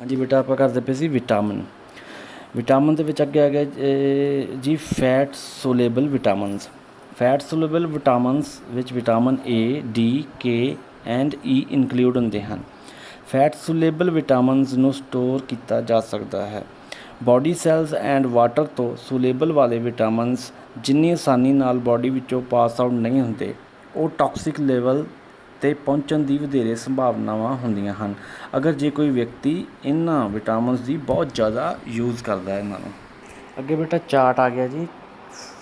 हाँ जी बेटा, आप करते पे सी विटामिन। विटामिन ਦੇ ਵਿੱਚ ਅੱਗੇ ਆ ਗਿਆ ਜੀ ਫੈਟ ਸੋਲੇਬਲ ਵਿਟਾਮਿਨਸ। ਫੈਟ ਸੋਲੇਬਲ ਵਿਟਾਮਿਨਸ ਵਿੱਚ vitamin A, D, K and E include ਹੁੰਦੇ ਹਨ। ਫੈਟ ਸੋਲੇਬਲ ਵਿਟਾਮਿਨਸ ਨੂੰ ਸਟੋਰ ਕੀਤਾ ਜਾ ਸਕਦਾ ਹੈ। ਬੋਡੀ ਸੈਲਸ ਐਂਡ ਵਾਟਰ ਤੋਂ ਸੋਲੇਬਲ ਵਾਲੇ ਵਿਟਾਮਿਨਸ ਜਿੰਨੀ ਆਸਾਨੀ ਨਾਲ ਬੋਡੀ ਵਿੱਚੋਂ ਪਾਸ ਆਊਟ ਨਹੀਂ ਹੁੰਦੇ, ਉਹ ਟੌਕਸਿਕ ਲੈਵਲ 'ਤੇ ਪਹੁੰਚਣ ਦੀ ਵਧੇਰੇ ਸੰਭਾਵਨਾਵਾਂ ਹੁੰਦੀਆਂ ਹਨ ਅਗਰ ਜੇ ਕੋਈ ਵਿਅਕਤੀ ਇਹਨਾਂ ਵਿਟਾਮਿਨਸ ਦੀ ਬਹੁਤ ਜ਼ਿਆਦਾ ਯੂਜ਼ ਕਰਦਾ ਹੈ ਇਹਨਾਂ ਨੂੰ। ਅੱਗੇ ਬੇਟਾ ਚਾਰਟ ਆ ਗਿਆ ਜੀ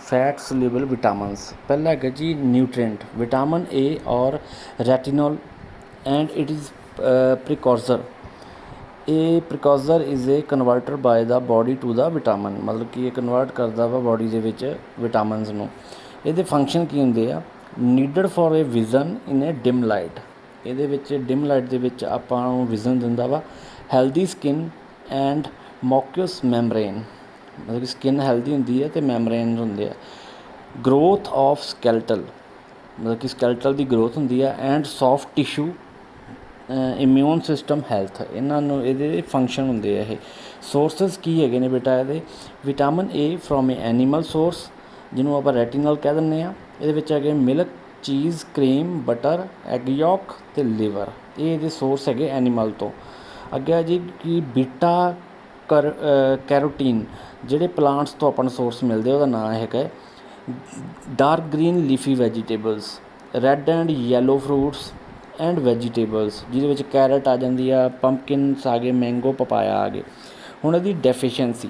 ਫੈਟ ਸੋਲੇਬਲ ਵਿਟਾਮਿਨਸ। ਪਹਿਲਾ ਹੈਗਾ ਜੀ nutrient vitamin A or retinol and it is precursor. ਇਹ precursor is a converter by the body to the vitamin, ਮਤਲਬ ਕਿ ਇਹ ਕਨਵਰਟ ਕਰਦਾ ਵਾ ਬੋਡੀ ਦੇ ਵਿੱਚ ਵਿਟਾਮਿਨਸ ਨੂੰ। ਇਹਦੇ ਫੰਕਸ਼ਨ ਕੀ ਹੁੰਦੇ ਆ? Needed for A vision in A dim light. ਇਹਦੇ ਵਿੱਚ ਡਿਮ ਲਾਈਟ ਦੇ ਵਿੱਚ ਆਪਾਂ ਨੂੰ ਵਿਜ਼ਨ ਦਿੰਦਾ ਵਾ। ਹੈਲਦੀ ਸਕਿਨ ਐਂਡ ਮੌਕਿਊਸ ਮੈਮਬ੍ਰੇਨ, ਮਤਲਬ ਕਿ ਸਕਿਨ ਹੈਲਦੀ ਹੁੰਦੀ ਹੈ ਅਤੇ ਮੈਮਬ੍ਰੇਨ ਹੁੰਦੇ ਆ। ਗਰੋਥ ਆਫ ਸਕੈਲਟਲ, ਮਤਲਬ ਕਿ ਸਕੈਲਟਲ ਦੀ ਗਰੋਥ ਹੁੰਦੀ ਆ। And soft tissue, immune system health, ਇਹਨਾਂ ਨੂੰ ਇਹਦੇ ਫੰਕਸ਼ਨ ਹੁੰਦੇ ਆ। ਇਹ ਸੋਰਸਿਸ ਕੀ ਹੈਗੇ ਨੇ ਬੇਟਾ ਇਹਦੇ? Vitamin A from A animal source, ਜਿਹਨੂੰ ਆਪਾਂ ਰੈਟੀਨਲ ਕਹਿ ਦਿੰਦੇ ਹਾਂ। ਇਹਦੇ ਵਿੱਚ ਹੈਗੇ ਮਿਲਕ, ਚੀਜ਼, ਕਰੀਮ, ਬਟਰ, ਐਗ ਯੋਕ ਅਤੇ ਲਿਵਰ। ਇਹ ਇਹਦੇ ਸੋਰਸ ਹੈਗੇ ਐਨੀਮਲ ਤੋਂ। ਅੱਗੇ ਆ ਜੀ ਕਿ ਬੀਟਾ ਕੈਰੋਟੀਨ, ਜਿਹੜੇ ਪਲਾਂਟਸ ਤੋਂ ਆਪਾਂ ਨੂੰ ਸੋਰਸ ਮਿਲਦੇ, ਉਹਦਾ ਨਾਂ ਹੈਗਾ dark green leafy vegetables, red and yellow fruits and vegetables, ਜਿਹਦੇ ਵਿੱਚ ਕੈਰਟ ਆ ਜਾਂਦੀ ਆ, ਪੰਪਕਿਨਸ ਆ ਗਏ, ਮੈਂਗੋ, ਪਪਾਇਆ ਆ ਗਏ। ਹੁਣ ਇਹਦੀ ਡੈਫੀਸ਼ੈਂਸੀ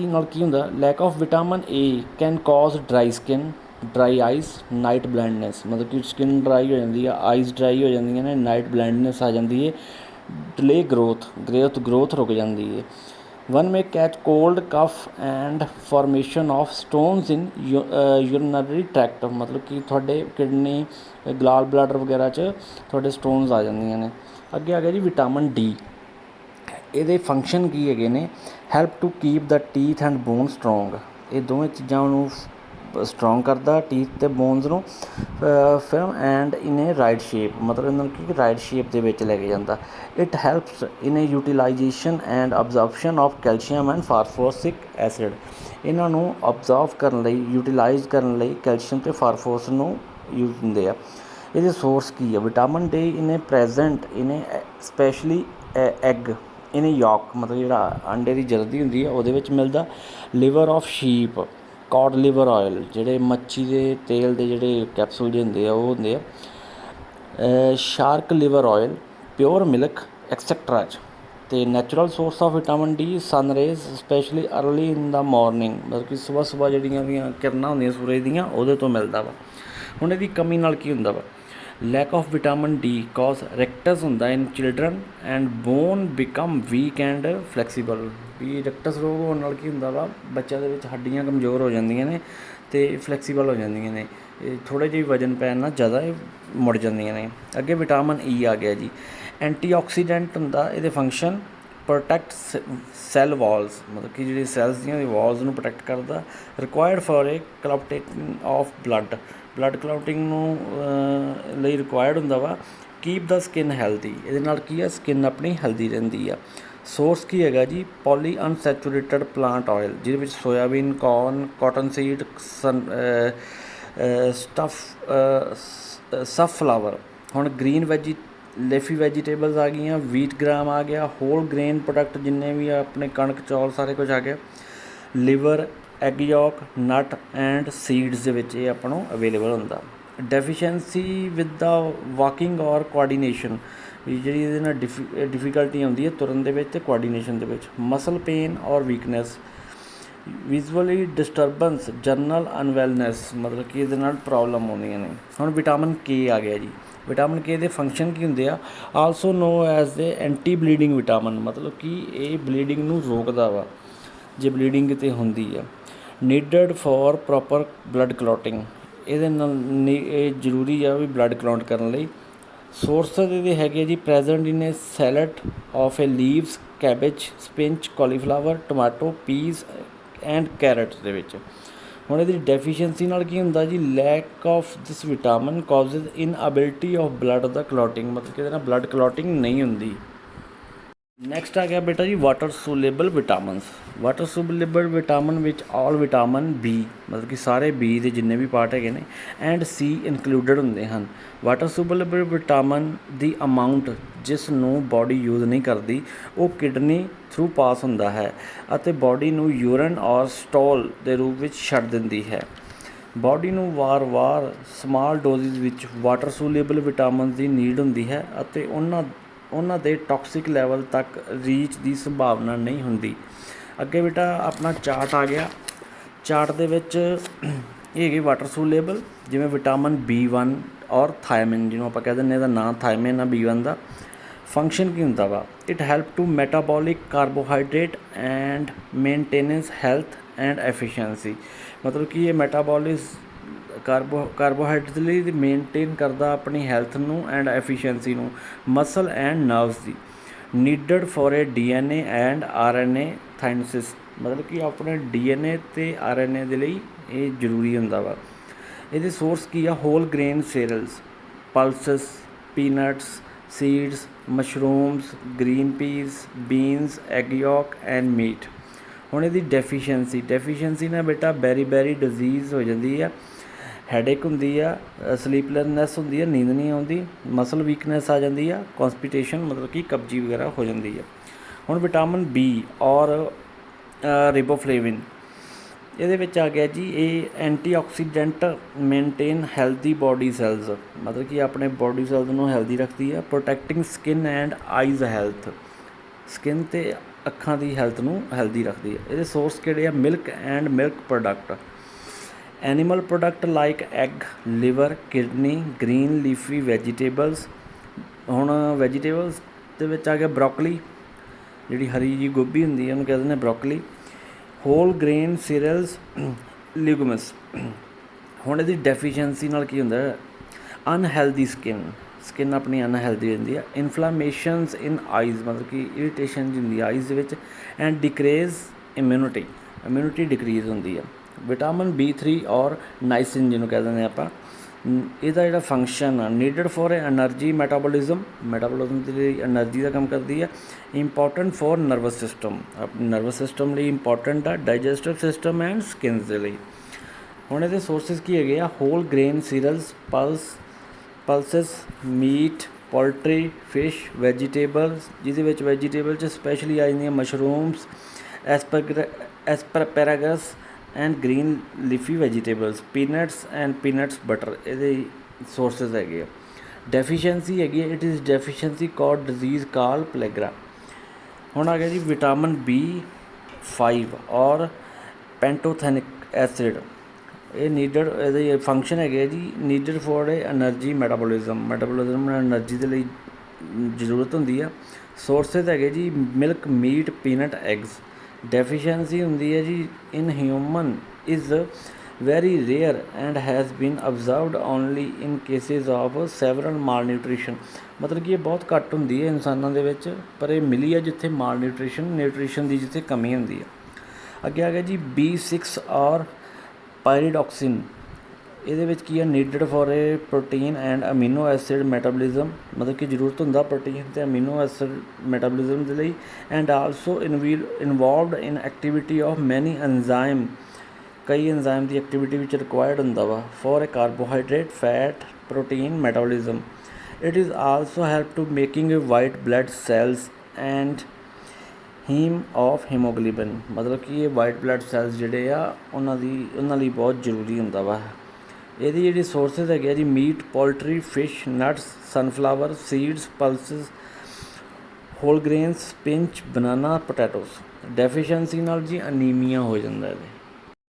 ਨਾਲ ਕੀ ਹੁੰਦਾ? Lack of vitamin A can cause dry skin, dry eyes, night blindness, ਮਤਲਬ ਕਿ ਸਕਿਨ ਡਰਾਈ ਹੋ ਜਾਂਦੀ ਆ, ਆਈਜ਼ ਡਰਾਈ ਹੋ ਜਾਂਦੀਆਂ ਨੇ, ਨਾਈਟ ਬਲਾਈਂਡਨੈਸ ਆ ਜਾਂਦੀ ਹੈ। ਡਿਲੇ ਗਰੋਥ ਰੁਕ ਜਾਂਦੀ ਹੈ। One may catch cold, cough and formation of stones in urinary tract, ਮਤਲਬ ਕਿ ਤੁਹਾਡੇ ਕਿਡਨੀ, ਗਾਲ ਬਲਾਡਰ ਵਗੈਰਾ 'ਚ ਤੁਹਾਡੇ ਸਟੋਨਸ ਆ ਜਾਂਦੀਆਂ ਨੇ। ਅੱਗੇ ਆ ਗਿਆ ਜੀ ਵਿਟਾਮਿਨ ਡੀ। ਇਹਦੇ ਫੰਕਸ਼ਨ ਕੀ ਹੈਗੇ ਨੇ? Help to keep the teeth and bone strong. ਇਹ ਦੋਵੇਂ ਚੀਜ਼ਾਂ ਨੂੰ ਸਟਰੋਂਗ ਕਰਦਾ, ਟੀਥ ਅਤੇ ਬੋਨਸ ਨੂੰ। Firm and in a right shape, ਮਤਲਬ ਇਹਨਾਂ ਨੂੰ ਕੀ ਰਾਈਟ ਸ਼ੇਪ ਦੇ ਵਿੱਚ ਲੈ ਕੇ ਜਾਂਦਾ। It helps in a utilization and absorption of calcium and phosphoric acid. ਇਹਨਾਂ ਨੂੰ ਅਬਜ਼ਰਵ ਕਰਨ ਲਈ, ਯੂਟੀਲਾਈਜ਼ ਕਰਨ ਲਈ ਕੈਲਸ਼ੀਅਮ ਅਤੇ ਫਾਸਫੋਰਸ ਨੂੰ ਯੂਜ਼ ਹੁੰਦੇ ਆ। ਇਹਦੇ ਸੋਰਸ ਕੀ ਆ? Vitamin D in A present in A specially egg in A yolk, ਮਤਲਬ ਜਿਹੜਾ ਅੰਡੇ ਦੀ ਜਰਦੀ ਹੁੰਦੀ ਆ ਉਹਦੇ ਵਿੱਚ ਮਿਲਦਾ। Liver of sheep, cod liver oil, ਜਿਹੜੇ ਮੱਛੀ ਦੇ ਤੇਲ ਦੇ ਜਿਹੜੇ ਕੈਪਸੂਲ ਜਿਹੇ ਹੁੰਦੇ ਆ ਉਹ ਹੁੰਦੇ ਆ। Shark liver oil, pure milk etcetera 'ਚ। ਅਤੇ natural source of vitamin D sun rays, specially early in the morning, ਮਤਲਬ ਕਿ ਸੁਬਾਹ ਜਿਹੜੀਆਂ ਵੀ ਕਿਰਨਾਂ ਹੁੰਦੀਆਂ ਸੂਰਜ ਦੀਆਂ ਉਹਦੇ ਤੋਂ ਮਿਲਦਾ ਵਾ। ਹੁਣ ਇਹਦੀ ਕਮੀ ਨਾਲ ਕੀ ਹੁੰਦਾ ਵਾ? Lack of vitamin D cause rickets ਹੁੰਦਾ in children and bone become weak and flexible. ਵੀ ਰੈਕਟਸ ਰੋਗ ਹੋਣ ਨਾਲ ਕੀ ਹੁੰਦਾ ਵਾ? ਬੱਚਿਆਂ ਦੇ ਵਿੱਚ ਹੱਡੀਆਂ ਕਮਜ਼ੋਰ ਹੋ ਜਾਂਦੀਆਂ ਨੇ ਅਤੇ ਫਲੈਕਸੀਬਲ ਹੋ ਜਾਂਦੀਆਂ ਨੇ। ਇਹ ਥੋੜ੍ਹੇ ਜਿਹੇ ਵਜਨ ਪੈਣ ਨਾਲ ਜ਼ਿਆਦਾ ਇਹ ਮੁੜ ਜਾਂਦੀਆਂ ਨੇ। ਅੱਗੇ ਵਿਟਾਮਿਨ ਈ ਆ ਗਿਆ ਜੀ। ਐਂਟੀਆਕਸੀਡੈਂਟ ਹੁੰਦਾ। ਇਹਦੇ ਫੰਕਸ਼ਨ ਪ੍ਰੋਟੈਕਟ ਸੈੱਲ ਵਾਲਸ, ਮਤਲਬ ਕਿ ਜਿਹੜੀ ਸੈੱਲਸ ਦੀਆਂ ਵਾਲਸ ਨੂੰ ਪ੍ਰੋਟੈਕਟ ਕਰਦਾ। Required for a clotting of blood clotting ਨੂੰ ਲਈ ਰਿਕੁਆਇਰਡ ਹੁੰਦਾ ਵਾ। ਕੀਪ ਦਾ ਸਕਿਨ ਹੈਲਦੀ, ਇਹਦੇ ਨਾਲ ਕੀ ਆ? ਸਕਿਨ ਆਪਣੀ ਹੈਲਦੀ ਰਹਿੰਦੀ ਆ। ਸੋਰਸ ਕੀ ਹੈਗਾ ਜੀ? ਪੋਲੀ ਅਨਸੈਚੂਰੇਟਡ ਪਲਾਂਟ ਆਇਲ, ਜਿਹਦੇ ਵਿੱਚ soybean, corn, cotton seed, sunflower. ਹੁਣ ਗ੍ਰੀਨ ਲੀਫੀ ਵੈਜੀਟੇਬਲਸ ਆ ਗਈਆਂ, ਵੀਟ ਗ੍ਰਾਮ ਆ ਗਿਆ, ਹੋਲ ਗ੍ਰੇਨ ਪ੍ਰੋਡਕਟ ਜਿੰਨੇ ਵੀ ਆ ਆਪਣੇ ਕਣਕ, ਚੌਲ, ਸਾਰੇ ਕੁਝ ਆ ਗਿਆ। Liver, egg yolk, nut and seeds ਦੇ ਵਿੱਚ ਇਹ ਆਪਾਂ ਨੂੰ ਅਵੇਲੇਬਲ ਹੁੰਦਾ। Deficiency with the walking or coordination, ਵੀ ਜਿਹੜੀ ਇਹਦੇ ਨਾਲ ਡਿਫੀਕਲਟੀ ਆਉਂਦੀ ਹੈ ਤੁਰਨ ਦੇ ਵਿੱਚ ਅਤੇ ਕੋਆਰਡੀਨੇਸ਼ਨ ਦੇ ਵਿੱਚ। ਮਸਲ ਪੇਨ ਔਰ ਵੀਕਨੈਸ, ਵਿਜ਼ੂਅਲੀ ਡਿਸਟਰਬੈਂਸ, ਜਨਰਲ ਅਨਵੈਲਨੈਸ, ਮਤਲਬ ਕਿ ਇਹਦੇ ਨਾਲ ਪ੍ਰੋਬਲਮ ਆਉਂਦੀਆਂ ਨੇ। ਹੁਣ ਵਿਟਾਮਿਨ ਕੇ ਆ ਗਿਆ ਜੀ। ਵਿਟਾਮਿਨ ਕੇ ਦੇ ਫੰਕਸ਼ਨ ਕੀ ਹੁੰਦੇ ਆ? Also know as a anti bleeding vitamin, ਮਤਲਬ ਕਿ ਇਹ ਬਲੀਡਿੰਗ ਨੂੰ ਰੋਕਦਾ ਵਾ ਜੇ ਬਲੀਡਿੰਗ ਕਿਤੇ ਹੁੰਦੀ ਆ। ਨੀਡਡ ਫॉर ਪ੍ਰੋਪਰ ਬਲੱਡ ਕਲੌਟਿੰਗ, ਇਹਦੇ ਨਾਲ ਇਹ ਜ਼ਰੂਰੀ ਆ ਵੀ ਬਲੱਡ ਕਲੌਟ ਕਰਨ ਲਈ। ਸੋਰਸ ਇਹਦੇ ਹੈਗੇ ਜੀ present in a salad of a leaves, cabbage, spinach, cauliflower, tomato, peas and carrot ਦੇ ਵਿੱਚ। ਹੁਣ ਇਹਦੀ ਡੈਫੀਸ਼ੀਐਂਸੀ ਨਾਲ ਕੀ ਹੁੰਦਾ ਜੀ? Lack of this vitamin causes inability of blood ਦਾ ਕਲੌਟਿੰਗ, ਮਤਲਬ ਕਿ ਇਹਦੇ ਨਾਲ ਬਲੱਡ ਕਲੌਟਿੰਗ ਨਹੀਂ ਹੁੰਦੀ। ਨੈਕਸਟ ਆ ਗਿਆ ਬੇਟਾ ਜੀ ਵਾਟਰ ਸੋਲੇਬਲ ਵਿਟਾਮਿਨਸ। ਵਾਟਰ ਸੋਲੇਬਲ ਵਿਟਾਮਿਨ ਵਿੱਚ ਆਲ ਵਿਟਾਮਿਨ ਬੀ, ਮਤਲਬ ਕਿ ਸਾਰੇ ਬੀ ਦੇ ਜਿੰਨੇ ਵੀ ਪਾਰਟ ਹੈਗੇ ਨੇ, ਐਂਡ ਸੀ ਇਨਕਲੂਡਡ ਹੁੰਦੇ ਹਨ। ਵਾਟਰ ਸੋਲੇਬਲ ਵਿਟਾਮਿਨ ਦੀ ਅਮਾਊਂਟ ਜਿਸ ਨੂੰ ਬਾਡੀ ਯੂਜ਼ ਨਹੀਂ ਕਰਦੀ ਉਹ ਕਿਡਨੀ ਥਰੂ ਪਾਸ ਹੁੰਦਾ ਹੈ ਅਤੇ ਬਾਡੀ ਨੂੰ ਯੂਰਨ ਔਰ ਸਟੋਲ ਦੇ ਰੂਪ ਵਿੱਚ ਛੱਡ ਦਿੰਦੀ ਹੈ। ਬਾਡੀ ਨੂੰ ਵਾਰ-ਵਾਰ ਸਮਾਲ ਡੋਜ਼ਿਸ ਵਿੱਚ ਵਾਟਰ ਸੋਲੇਬਲ ਵਿਟਾਮਿਨ ਦੀ ਨੀਡ ਹੁੰਦੀ ਹੈ ਅਤੇ ਉਹਨਾਂ ਦੇ ਟੌਕਸਿਕ ਲੈਵਲ ਤੱਕ ਰੀਚ ਦੀ ਸੰਭਾਵਨਾ ਨਹੀਂ ਹੁੰਦੀ। ਅੱਗੇ ਬੇਟਾ ਆਪਣਾ ਚਾਰਟ ਆ ਗਿਆ। ਚਾਰਟ ਦੇ ਵਿੱਚ ਇਹ ਹੈਗੇ ਵਾਟਰ ਸੋਲੇਬਲ, ਜਿਵੇਂ ਵਿਟਾਮਿਨ B1 ਔਰ ਥਾਇਮਿਨ, ਜਿਹਨੂੰ ਆਪਾਂ ਕਹਿ ਦਿੰਦੇ ਇਹਦਾ ਨਾਂ ਥਾਇਮਿਨ ਆ B1 ਦਾ। ਫੰਕਸ਼ਨ ਕੀ ਹੁੰਦਾ ਵਾ? It help to metabolic carbohydrate and maintenance health and efficiency, ਮਤਲਬ ਕਿ ਇਹ ਮੈਟਾਬੋਲਿਸ ਕਾਰਬੋਹਾਈਡਰੇਟ ਲਈ ਮੇਨਟੇਨ ਕਰਦਾ ਆਪਣੀ ਹੈਲਥ ਨੂੰ ਐਂਡ ਐਫੀਸ਼ੀਐਂਸੀ ਨੂੰ, muscle and nervous the. Needed for A DNA and RNA ਥਾਈਨਸਿਸ, ਮਤਲਬ ਕਿ ਆਪਣੇ DNA ਅਤੇ RNA ਦੇ ਲਈ ਇਹ ਜ਼ਰੂਰੀ ਹੁੰਦਾ ਵਾ। ਇਹਦੇ ਸੋਰਸ ਕੀ ਆ? Whole grain cereals, pulses, peanuts, seeds, mushrooms, green peas, beans, egg yolk and meat. ਹੁਣ ਇਹਦੀ ਡੈਫੀਸ਼ੀਐਂਸੀ ਨਾਲ ਬੇਟਾ ਬੈਰੀ ਡਿਜ਼ੀਜ਼ ਹੋ ਜਾਂਦੀ ਆ, ਹੈਡੇਕ ਹੁੰਦੀ ਆ, ਸਲੀਪਲੈਸਨੈਸ ਹੁੰਦੀ ਆ, ਨੀਂਦ ਨਹੀਂ ਆਉਂਦੀ, ਮਸਲ ਵੀਕਨੈਸ ਆ ਜਾਂਦੀ ਆ, ਕੌਂਸਟੀਪੇਸ਼ਨ ਮਤਲਬ ਕਿ ਕਬਜੀ ਵਗੈਰਾ ਹੋ ਜਾਂਦੀ ਆ। ਹੁਣ ਵਿਟਾਮਿਨ ਬੀ ਔਰ ਰਿਬੋਫਲੇਵਿਨ, ਇਹਦੇ ਵਿੱਚ ਆ ਗਿਆ ਜੀ ਇਹ antioxidant, maintain healthy body cells, ਮਤਲਬ ਕਿ ਆਪਣੇ ਬੋਡੀ ਸੈਲਸ ਨੂੰ ਹੈਲਦੀ ਰੱਖਦੀ ਆ। Protecting skin and eyes health, skin ਅਤੇ ਅੱਖਾਂ ਦੀ ਹੈਲਥ ਨੂੰ ਹੈਲਦੀ ਰੱਖਦੀ ਆ। ਇਹਦੇ ਸੋਰਸ ਕਿਹੜੇ ਆ? Milk and milk product, animal product like egg, liver, kidney, green leafy vegetables. ਹੁਣ ਵੈਜੀਟੇਬਲਸ ਦੇ ਵਿੱਚ ਆ ਗਿਆ ਬਰੋਕਲੀ, ਜਿਹੜੀ ਹਰੀ ਜੀ ਗੋਭੀ ਹੁੰਦੀ ਹੈ ਉਹਨੂੰ ਕਹਿ ਦਿੰਦੇ broccoli. Whole grain cereals, legumes. ਹੁਣ ਇਹਦੀ ਡੈਫੀਸ਼ੀਐਂਸੀ ਨਾਲ ਕੀ ਹੁੰਦਾ? ਅਨਹੈਲਦੀ ਸਕਿਨ ਆਪਣੀ ਅਨਹੈਲਦੀ ਹੋ ਜਾਂਦੀ ਹੈ। ਇਨਫਲਾਮੇਸ਼ਨਸ ਇਨ ਆਈਜ਼, ਮਤਲਬ ਕਿ ਇਰੀਟੇਸ਼ਨ ਹੁੰਦੀ ਹੈ ਆਈਜ਼ ਦੇ ਵਿੱਚ। ਐਂਡ ਡਿਕਰੀਜ਼ ਇਮਿਊਨਿਟੀ ਡਿਕਰੀਜ਼ ਹੁੰਦੀ ਆ। ਵਿਟਾਮਿਨ B3 ਔਰ ਨਾਈਸਿਨ ਜਿਹਨੂੰ ਕਹਿ ਦਿੰਦੇ ਆਪਾਂ, ਇਹਦਾ ਜਿਹੜਾ ਫੰਕਸ਼ਨ ਆ ਨੀਡਡ ਫॉर ਐਨਰਜੀ ਮੈਟਾਬੋਲਿਜ਼ਮ ਦੇ ਲਈ ਐਨਰਜੀ ਦਾ ਕੰਮ ਕਰਦੀ ਆ। ਇੰਪੋਰਟੈਂਟ ਫॉर ਨਰਵਸ ਸਿਸਟਮ ਲਈ ਇੰਪੋਰਟੈਂਟ ਆ, ਡਾਈਜੈਸਟਿਵ ਸਿਸਟਮ ਐਂਡ ਸਕਿਨਸ ਦੇ ਲਈ। ਹੁਣ ਇਹਦੇ ਸੋਰਸਿਸ ਕੀ ਹੈਗੇ ਆ? Whole grain cereals, pulses, meat, poultry, fish, vegetables, ਜਿਹਦੇ ਵਿੱਚ ਵੈਜੀਟੇਬਲ 'ਚ ਸਪੈਸ਼ਲੀ ਆ ਜਾਂਦੀਆਂ mushrooms, asparagus and green leafy vegetables, peanuts and peanuts butter, ਇਹਦੇ ਸੋਰਸਿਸ ਹੈਗੇ ਆ। ਡੈਫੀਸ਼ੀਐਂਸੀ ਹੈਗੀ ਹੈ, it is deficiency called disease call pellagra. ਹੁਣ ਆ ਗਿਆ ਜੀ ਵਿਟਾਮਿਨ B5 ਔਰ ਪੈਂਟੋਥੈਨਿਕ ਐਸਿਡ, ਇਹ ਨੀਡਡ, ਇਹਦੇ ਫੰਕਸ਼ਨ ਹੈਗੇ ਆ ਜੀ needed for energy metabolism energy ਦੇ ਲਈ ਜ਼ਰੂਰਤ ਹੁੰਦੀ ਆ। ਸੋਰਸਿਸ ਹੈਗੇ ਜੀ milk, meat, peanut, eggs. Deficiency ਹੁੰਦੀ ਹੈ ਜੀ in human is very rare and has been observed only in cases of several malnutrition, ਮਤਲਬ ਕਿ ਇਹ ਬਹੁਤ ਘੱਟ ਹੁੰਦੀ ਹੈ ਇਨਸਾਨਾਂ ਦੇ ਵਿੱਚ, ਪਰ ਇਹ ਮਿਲੀ ਹੈ ਜਿੱਥੇ ਮਾਲ ਨਿਊਟ੍ਰੀਸ਼ਨ ਦੀ ਜਿੱਥੇ ਕਮੀ ਹੁੰਦੀ ਹੈ। ਅੱਗੇ ਆ ਗਿਆ ਜੀ B6 ਔਰ ਪਾਇਰੀਡੋਕਸਿਨ, ਇਹਦੇ ਵਿੱਚ ਕੀ ਹੈ? Needed for A protein and amino acid metabolism, ਮਤਲਬ ਕਿ ਜ਼ਰੂਰਤ ਹੁੰਦਾ ਪ੍ਰੋਟੀਨ ਅਤੇ ਅਮੀਨੋ ਐਸਿਡ ਮੈਟਾਬੋਲਿਜ਼ਮ ਦੇ ਲਈ। And also involved in activity of many enzyme, ਕਈ ਐਨਜ਼ਾਈਮ ਦੀ ਐਕਟੀਵਿਟੀ ਵਿੱਚ ਰਿਕੁਆਇਰਡ ਹੁੰਦਾ ਵਾ for a carbohydrate, fat, protein metabolism. It is also help to making a white blood cells and haem of haemoglobin, ਮਤਲਬ ਕਿ ਇਹ white blood cells ਜਿਹੜੇ ਆ ਉਹਨਾਂ ਲਈ ਬਹੁਤ ਜ਼ਰੂਰੀ ਹੁੰਦਾ ਵਾ। ਇਹਦੀ ਜਿਹੜੀ ਸੋਰਸਿਸ ਹੈਗੇ ਆ ਜੀ meat, poultry, fish, nuts, sunflower seeds, pulses, whole grains, spinach, banana, potatoes. Deficiency ਨਾਲ ਜੀ ਅਨੀਮੀਆ ਹੋ ਜਾਂਦਾ ਇਹਦੇ।